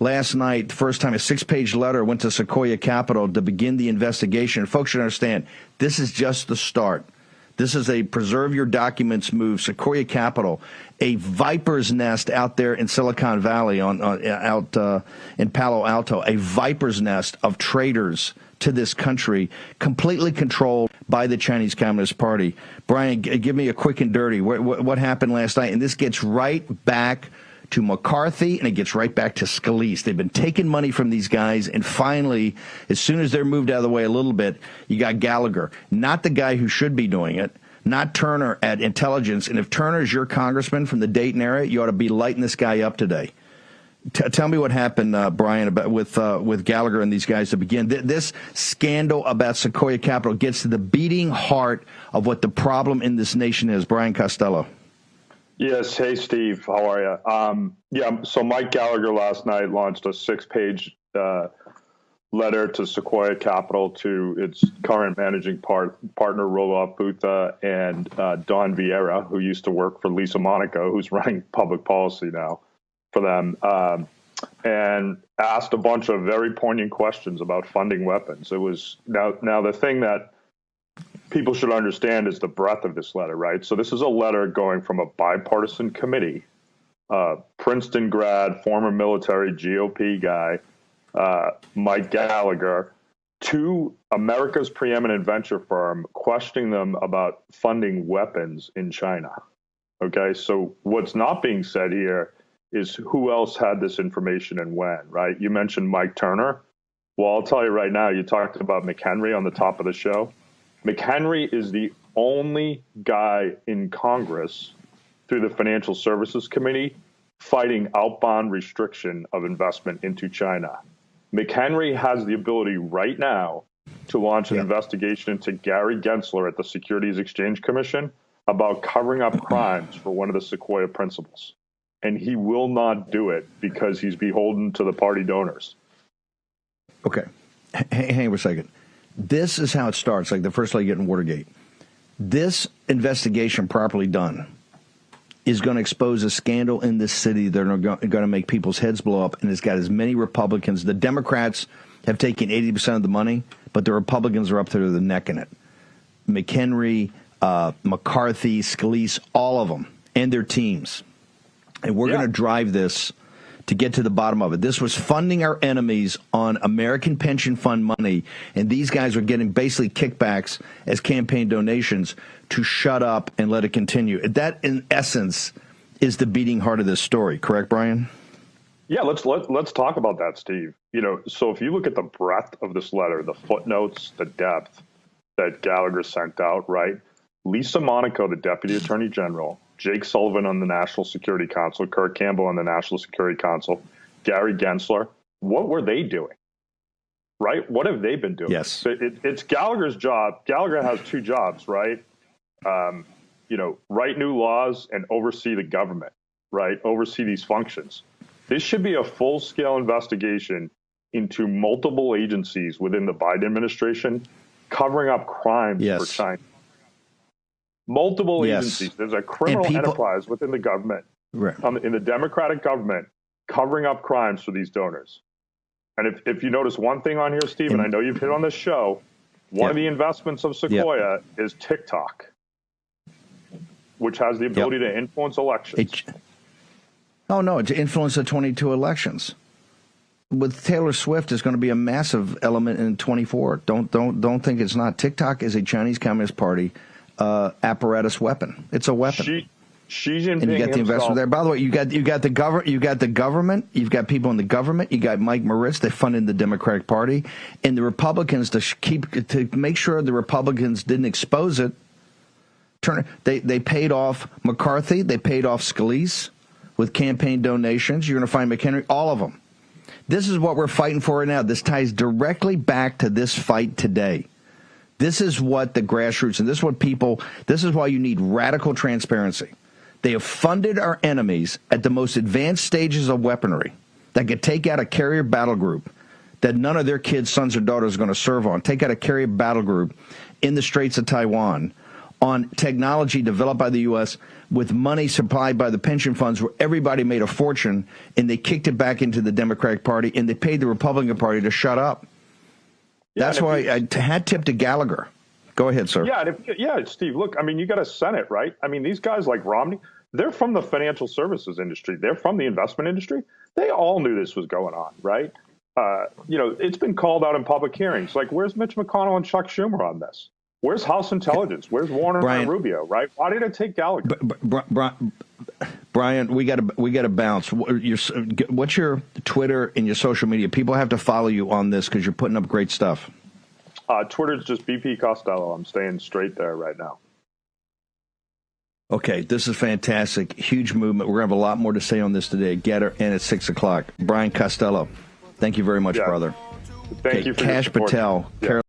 last night, first time a 6-page letter went to Sequoia Capital to begin the investigation. Folks should understand, this is just the start. This is a preserve your documents move. Sequoia Capital, a viper's nest out there in Silicon Valley, out in Palo Alto, a viper's nest of traitors to this country, completely controlled by the Chinese Communist Party. Brian, give me a quick and dirty. What happened last night? And this gets right back to McCarthy, and it gets right back to Scalise. They've been taking money from these guys, and finally, as soon as they're moved out of the way a little bit, you got Gallagher, not the guy who should be doing it, not Turner at Intelligence. And if Turner's your congressman from the Dayton area, you ought to be lighting this guy up today. Tell me what happened, Brian, about with Gallagher and these guys to begin. This scandal about Sequoia Capital gets to the beating heart of what the problem in this nation is. Brian Costello. Yes. Hey, Steve. How are you? So Mike Gallagher last night launched a 6-page letter to Sequoia Capital, to its current managing partner, Roelof Botha, and Don Vieira, who used to work for Lisa Monaco, who's running public policy now for them, and asked a bunch of very poignant questions about funding weapons. It was now the thing that people should understand is the breadth of this letter, right? So this is a letter going from a bipartisan committee, Princeton grad, former military GOP guy, Mike Gallagher, to America's preeminent venture firm, questioning them about funding weapons in China. Okay, so what's not being said here is who else had this information and when, right? You mentioned Mike Turner. Well, I'll tell you right now, you talked about McHenry on the top of the show. McHenry is the only guy in Congress through the Financial Services Committee fighting outbound restriction of investment into China. McHenry has the ability right now to launch an investigation into Gary Gensler at the Securities Exchange Commission about covering up crimes for one of the Sequoia principals. And he will not do it because he's beholden to the party donors. Okay. Hang on a second. This is how it starts, like the first leg in Watergate. This investigation, properly done, is going to expose a scandal in this city that are going to make people's heads blow up, and it's got as many Republicans. The Democrats have taken 80% of the money, but the Republicans are up to the neck in it. McHenry, McCarthy, Scalise, all of them, and their teams. And we're going to drive this to get to the bottom of it. This was funding our enemies on American pension fund money, and these guys are getting basically kickbacks as campaign donations to shut up and let it continue. That, in essence, is the beating heart of this story. Correct, Brian? Yeah, let's talk about that, Steve. So if you look at the breadth of this letter, the footnotes, the depth that Gallagher sent out, right? Lisa Monaco, the Deputy Attorney General, Jake Sullivan on the National Security Council, Kurt Campbell on the National Security Council, Gary Gensler. What were they doing? Right? What have they been doing? Yes. It's Gallagher's job. Gallagher has two jobs, right? Write new laws and oversee the government, right? Oversee these functions. This should be a full-scale investigation into multiple agencies within the Biden administration covering up crimes for China. Multiple agencies. There's a criminal enterprise within the government, in the Democratic government, covering up crimes for these donors. And if you notice one thing on here, Steve, and I know you've hit on this show, one of the investments of Sequoia is TikTok, which has the ability to influence elections. It's influence the 22 elections. With Taylor Swift is going to be a massive element in 24. Don't think it's not. TikTok is a Chinese Communist Party apparatus weapon. It's a weapon. Xi Jinping and you got the investment there. By the way, you got the government. You've got people in the government. You got Mike Moritz. They funded the Democratic Party, and the Republicans to make sure the Republicans didn't expose it. They paid off McCarthy. They paid off Scalise with campaign donations. You're going to find McHenry. All of them. This is what we're fighting for right now. This ties directly back to this fight today. This is what the grassroots, and this is why you need radical transparency. They have funded our enemies at the most advanced stages of weaponry that could take out a carrier battle group that none of their kids, sons or daughters are going to serve on. Take out a carrier battle group in the Straits of Taiwan on technology developed by the U.S. with money supplied by the pension funds where everybody made a fortune, and they kicked it back into the Democratic Party, and they paid the Republican Party to shut up. Yeah, that's why I had tip to Gallagher. Go ahead, sir. Yeah, Steve, look, I mean, you got a Senate, right? I mean, these guys like Romney, they're from the financial services industry. They're from the investment industry. They all knew this was going on, right? It's been called out in public hearings. Like, where's Mitch McConnell and Chuck Schumer on this? Where's House Intelligence? Where's Warner and Rubio, right? Why did it take Gallagher? Brian, we got to bounce. What's your Twitter and your social media? People have to follow you on this because you're putting up great stuff. Twitter's just BP Costello. I'm staying straight there right now. Okay, this is fantastic. Huge movement. We're going to have a lot more to say on this today. Getter and at 6 o'clock. Brian Costello, thank you very much, brother. Thank you for Cash your support. Patel.